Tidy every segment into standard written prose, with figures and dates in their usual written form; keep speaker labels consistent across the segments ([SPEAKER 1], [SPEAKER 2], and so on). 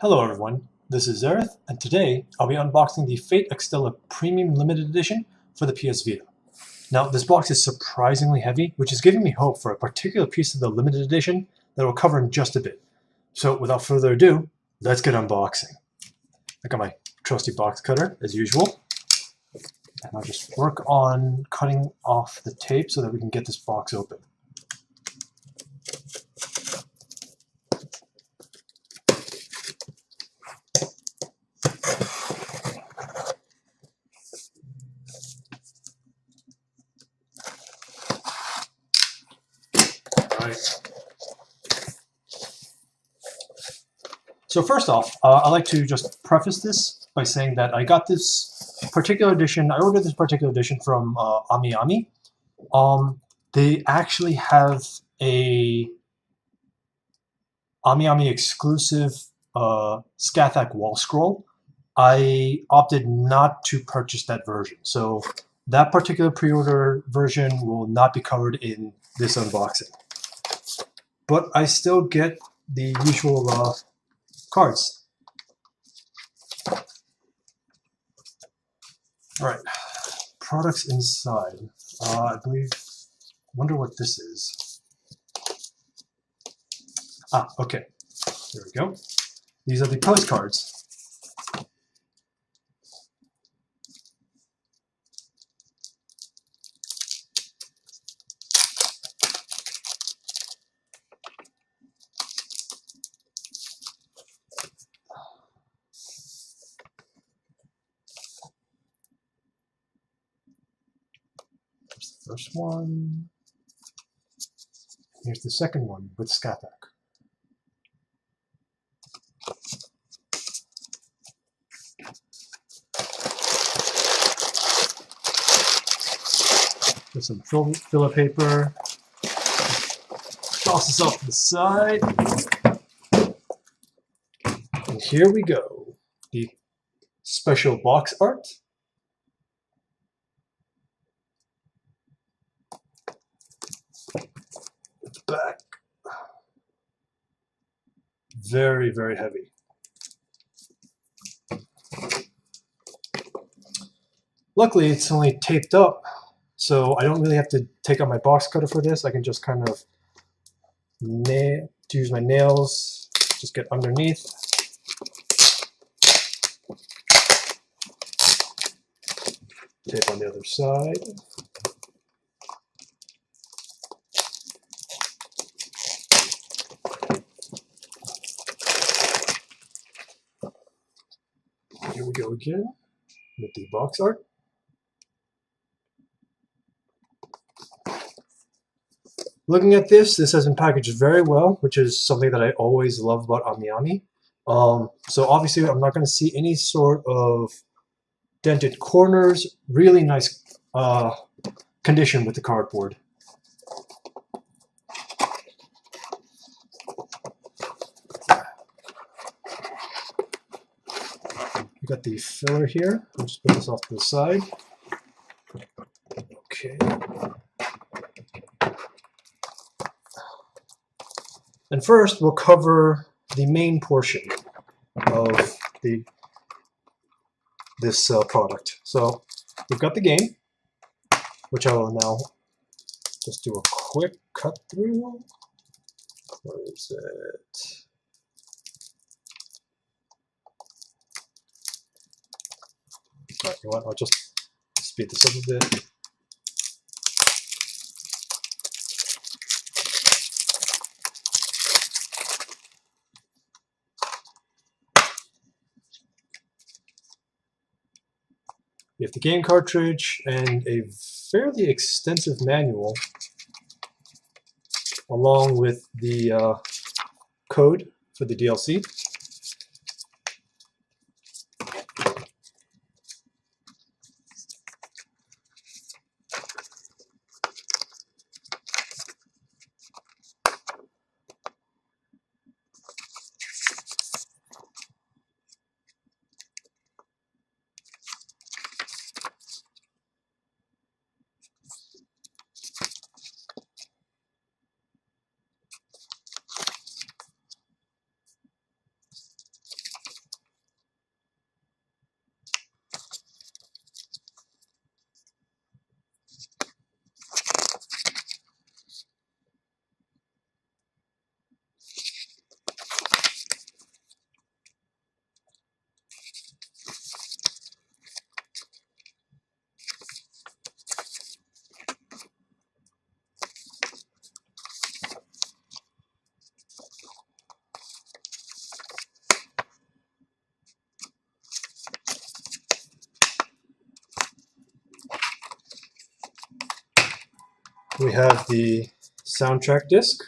[SPEAKER 1] Hello everyone, this is Zareth, and today I'll be unboxing the Fate Extella Premium Limited Edition for the PS Vita. Now, this box is surprisingly heavy, which is giving me hope for a particular piece of the limited edition that we'll cover in just a bit. So without further ado, let's get unboxing. I got my trusty box cutter, as usual, and I'll just work on cutting off the tape so that we can get this box open. So first off, I'd like to just preface this by saying that I got this particular edition, I ordered this particular edition from Ami. They actually have a Ami exclusive Scathach wall scroll. I opted not to purchase that version, so that particular pre-order version will not be covered in this unboxing. But I still get the usual cards. All right, products inside. I wonder what this is. Okay, there we go. These are the postcards. First one. Here's the second one with Scathach. With some filler paper. Toss this off to the side. And here we go. The special box art. Back. Very, very heavy. Luckily, it's only taped up, so I don't really have to take out my box cutter for this. I can just kind of use my nails, just get underneath. Tape on the other side. Here we go again with the box art. Looking at this has been packaged very well, which is something that I always love about Ami. So obviously I'm not going to see any sort of dented corners. Really nice condition with the cardboard. We got the filler here. I'll just put this off to the side. Okay. And first, we'll cover the main portion of this product. So we've got the game, which I will now just do a quick cut through. Where is it? All right, you know what? I'll just speed this up a bit. You have the game cartridge and a fairly extensive manual along with the code for the DLC. we have the soundtrack disc.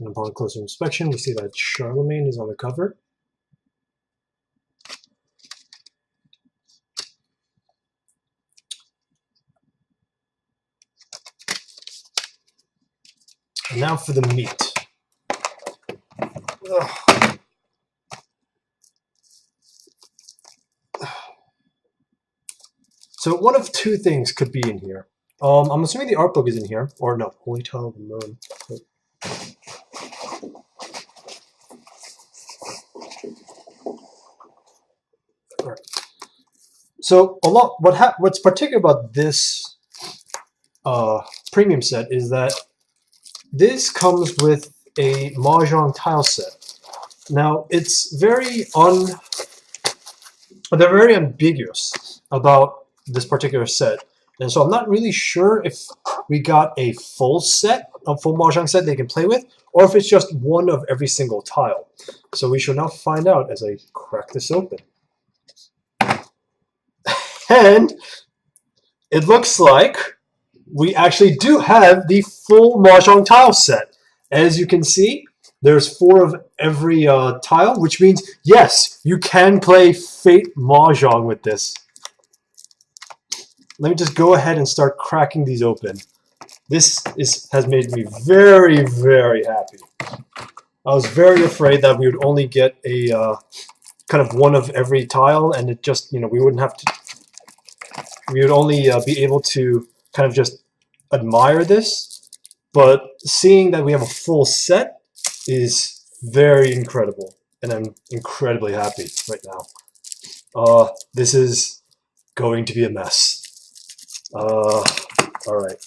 [SPEAKER 1] And upon closer inspection, we see that Charlemagne is on the cover. And now for the meat. Ugh. So one of two things could be in here. I'm assuming the art book is in here, or no, Holy Tile of the Moon. All right. So what's particular about this premium set is that this comes with a Mahjong tile set. Now it's they're very ambiguous about this particular set, and so I'm not really sure if we got a full Mahjong set they can play with, or if it's just one of every single tile. So we shall now find out as I crack this open. And it looks like we actually do have the full Mahjong tile set. As you can see, there's 4 of every tile, which means, yes, you can play Fate Mahjong with this. Let me just go ahead and start cracking these open. This has made me very, very happy. I was very afraid that we would only get a kind of one of every tile, and it just, we wouldn't have to. We would only be able to kind of just admire this, but seeing that we have a full set is very incredible, and I'm incredibly happy right now. This is going to be a mess. All right.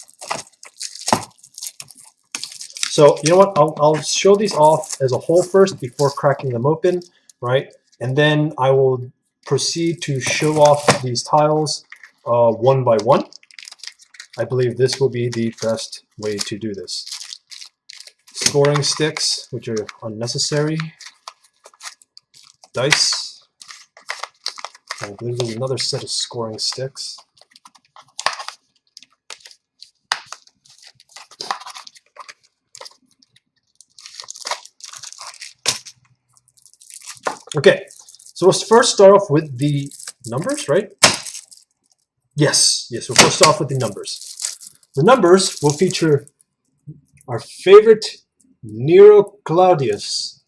[SPEAKER 1] So you know what? I'll show these off as a whole first before cracking them open, right? And then I will proceed to show off these tiles one by one. I believe this will be the best way to do this. Scoring sticks, which are unnecessary. Dice. I believe there's another set of scoring sticks. Okay, so let's first start off with the numbers, right? Yes, we'll first start off with the numbers. The numbers will feature our favorite Nero Claudius.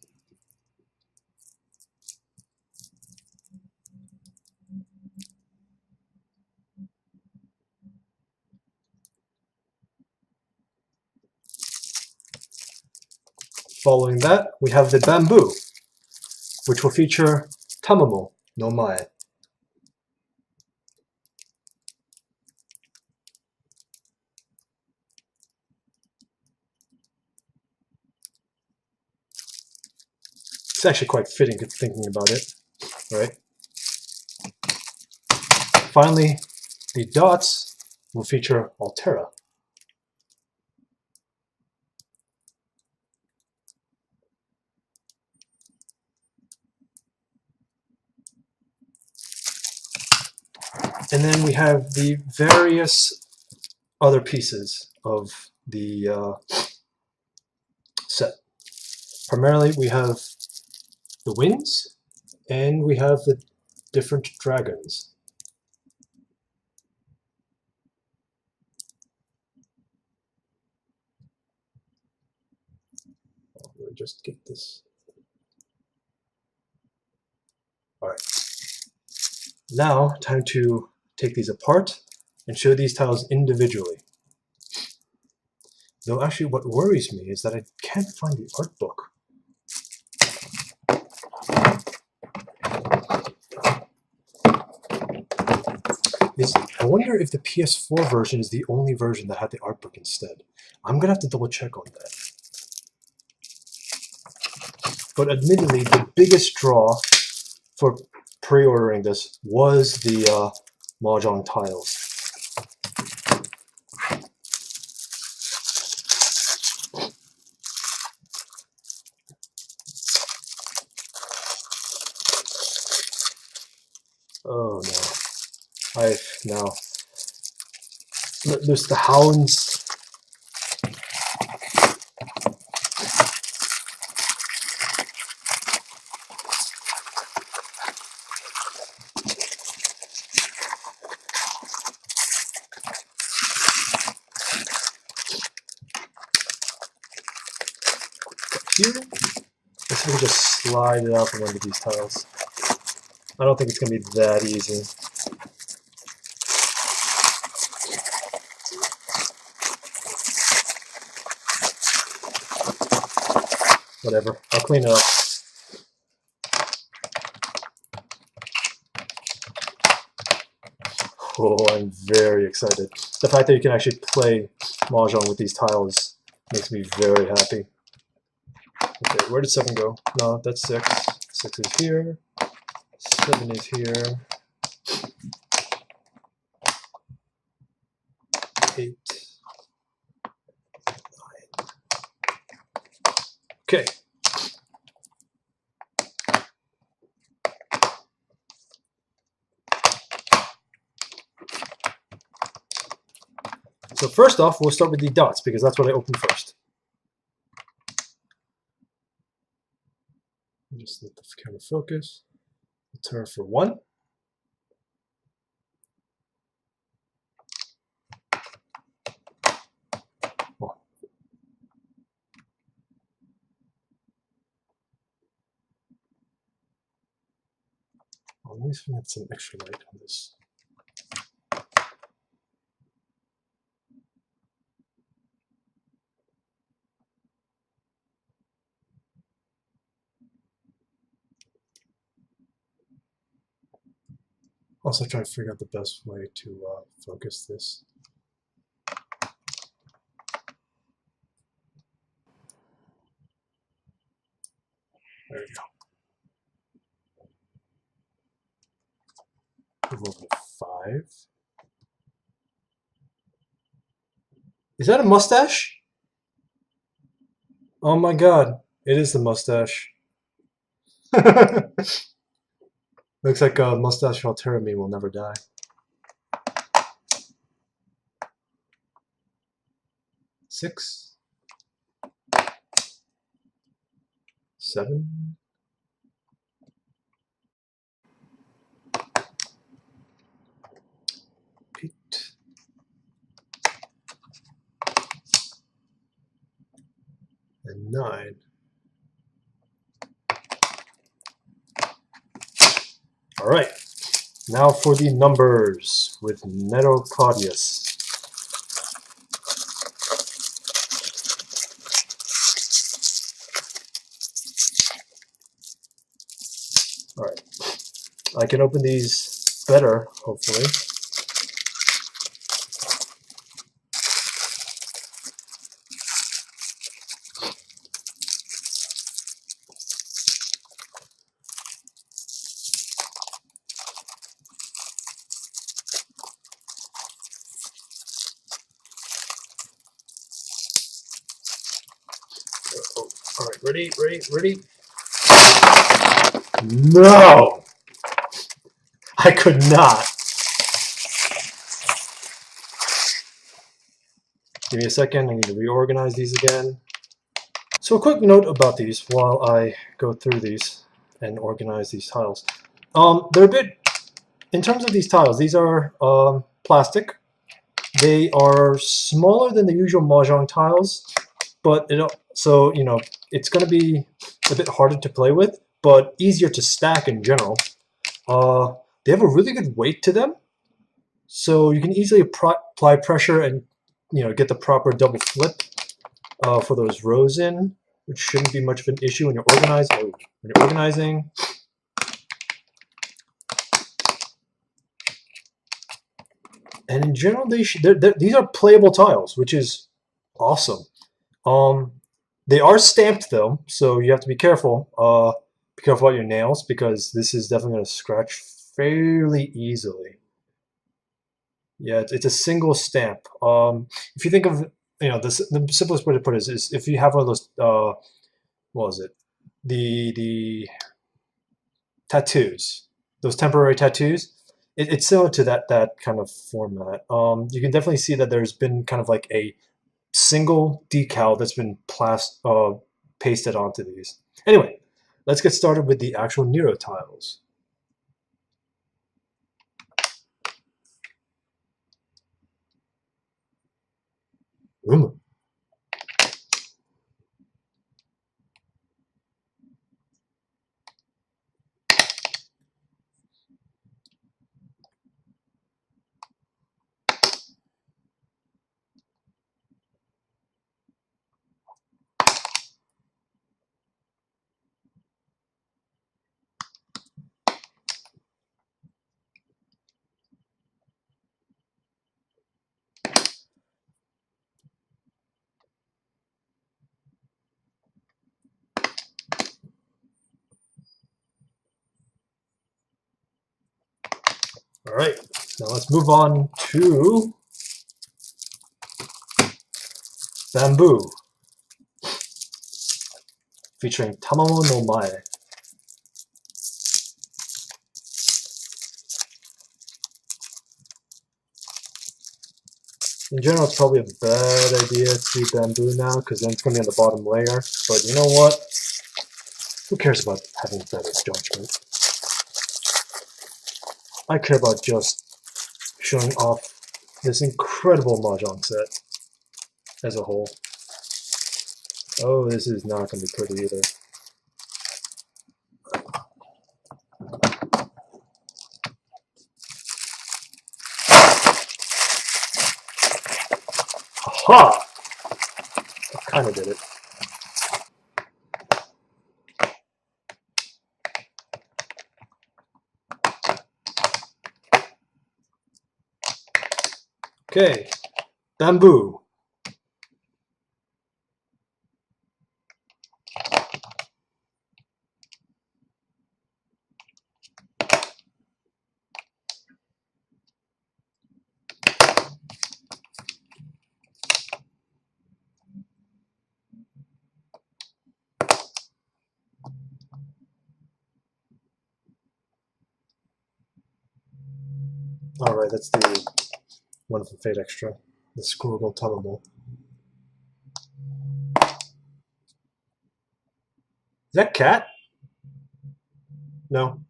[SPEAKER 1] Following that, we have the bamboo, which will feature Tamamo no Mae. It's actually quite fitting thinking about it, right? Finally, the dots will feature Altera. And then we have the various other pieces of the set. Primarily, we have the winds, and we have the different dragons. Let me just get this. All right. Now, time to take these apart and show these tiles individually. Though actually what worries me is that I can't find the art book. I wonder if the PS4 version is the only version that had the art book instead. I'm gonna have to double check on that. But admittedly, the biggest draw for pre-ordering this was the Mahjong tiles. Oh no. No. There's the hounds. Here, let's see if we can just slide it out from under these tiles. I don't think it's going to be that easy. Whatever, I'll clean it up. Oh, I'm very excited. The fact that you can actually play Mahjong with these tiles makes me very happy. Okay, where did 7 go? No, that's 6. 6 is here. 7 is here. 8. 9. Okay. So first off, we'll start with the dots because that's what I opened first. Just let the camera focus. Altera for 1. Oh. Well, let me see if I can get some extra light on this. Also trying to figure out the best way to focus this. There we go. We'll open 5. Is that a mustache? Oh my god, it is the mustache. Looks like a mustache Altera meme will never die. 6. 7. 8. 9. All right, now for the numbers with Nero Claudius. All right, I can open these better, hopefully. All right, ready? No! I could not. Give me a second, I need to reorganize these again. So a quick note about these while I go through these and organize these tiles. They're a bit, in terms of these tiles, these are plastic. They are smaller than the usual Mahjong tiles, but so you know it's going to be a bit harder to play with, but easier to stack in general. They have a really good weight to them, so you can easily apply pressure and get the proper double flip for those rows in, which shouldn't be much of an issue when you're organizing. And in general, these are playable tiles, which is awesome. They are stamped though, so you have to be careful. Be careful about your nails because this is definitely going to scratch fairly easily. Yeah, it's a single stamp. If you think of, the simplest way to put it is if you have one of those, what was it? The tattoos, those temporary tattoos. It's similar to that kind of format. You can definitely see that there's been kind of like a single decal that's been pasted onto these. Anyway, let's get started with the actual Nero tiles. All right, now let's move on to Bamboo, featuring Tamamo no Mae. In general, it's probably a bad idea to do Bamboo now because then it's going to be on the bottom layer. But you know what? Who cares about having better judgment? I care about just showing off this incredible Mahjong set as a whole. Oh, this is not going to be pretty either. Aha! I kind of did it. Okay, Bamboo. Alright, that's the one from Fate Extra, the Screwable Tamamo. Is that cat? No.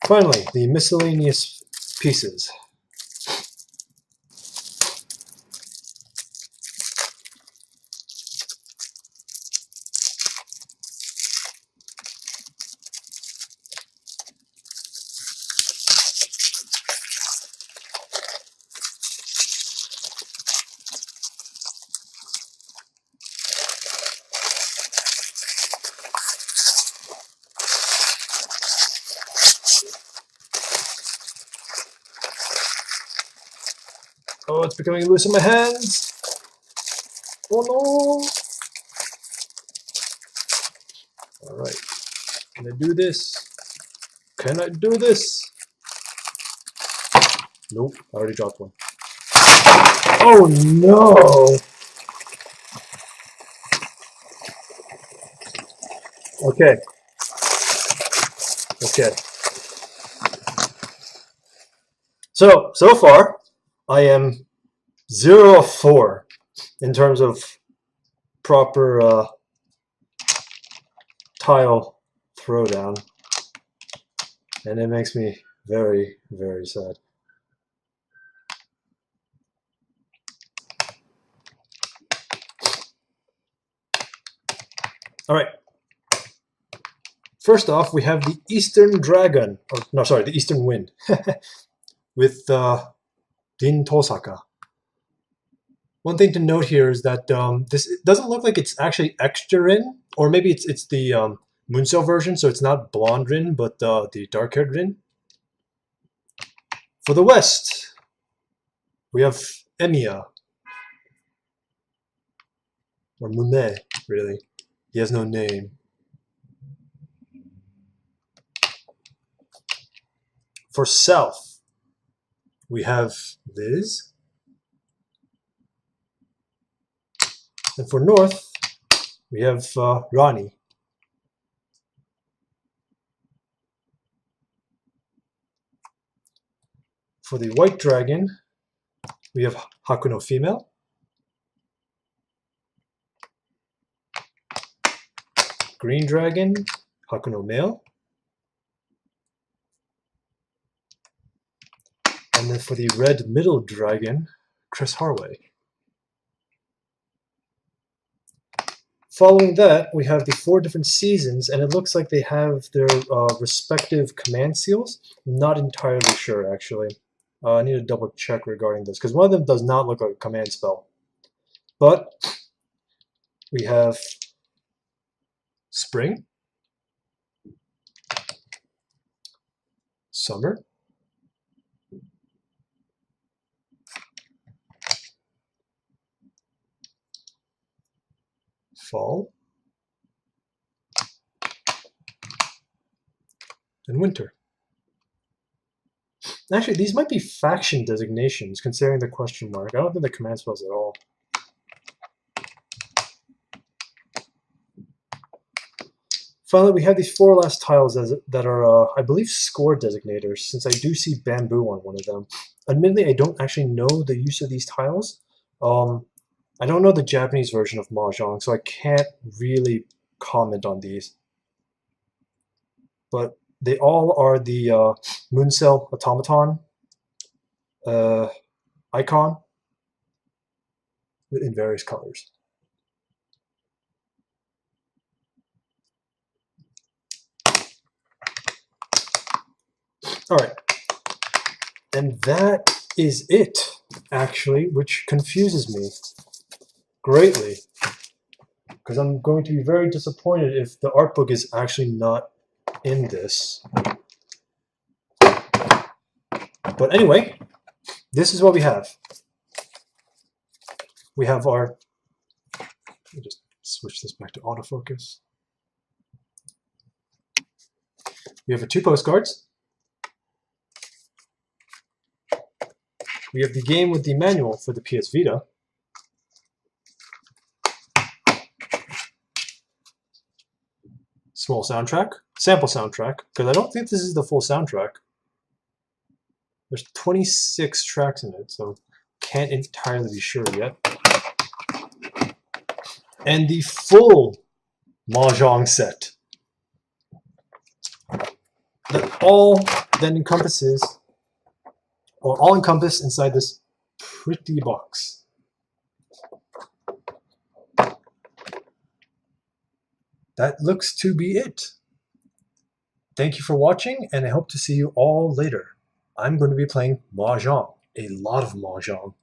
[SPEAKER 1] Finally, the miscellaneous pieces. Oh, it's becoming loose in my hands. Oh no. Alright. Can I do this? Can I do this? Nope, I already dropped one. Oh no! Okay. Okay. So far, I am 0 of 4 in terms of proper tile throwdown, and it makes me very, very sad. All right. First off, we have the Eastern Dragon, or no, sorry, the Eastern Wind, with Din Tosaka. One thing to note here is that this doesn't look like it's actually extra in, or maybe it's the Mooncell version, so it's not blonde Rin, but the dark-haired Rin. For the West, we have Emiya. Or Mume, really. He has no name. For South, we have Liz. And for North, we have Rani. For the White Dragon, we have Hakuno Female. Green Dragon, Hakuno Male. And then for the Red Middle Dragon, Chris Harway. Following that, we have the 4 different seasons, and it looks like they have their respective command seals. Not entirely sure, actually. I need to double check regarding this, because one of them does not look like a command spell. But we have Spring, Summer, Fall, and Winter. Actually, these might be faction designations, considering the question mark. I don't think the command spells at all. Finally, we have these 4 last tiles that are, I believe, score designators, since I do see bamboo on one of them. Admittedly, I don't actually know the use of these tiles. I don't know the Japanese version of Mahjong, so I can't really comment on these. But they all are the Mooncell automaton icon in various colors. All right, and that is it, actually, which confuses me greatly, because I'm going to be very disappointed if the art book is actually not in this. But anyway, this is what we have. We have our, let me just switch this back to autofocus. We have our 2 postcards. We have the game with the manual for the PS Vita. Small soundtrack, sample soundtrack, because I don't think this is the full soundtrack. There's 26 tracks in it, so can't entirely be sure yet. And the full Mahjong set. That all then encompasses, or all encompassed inside this pretty box. That looks to be it. Thank you for watching, and I hope to see you all later. I'm going to be playing Mahjong, a lot of Mahjong.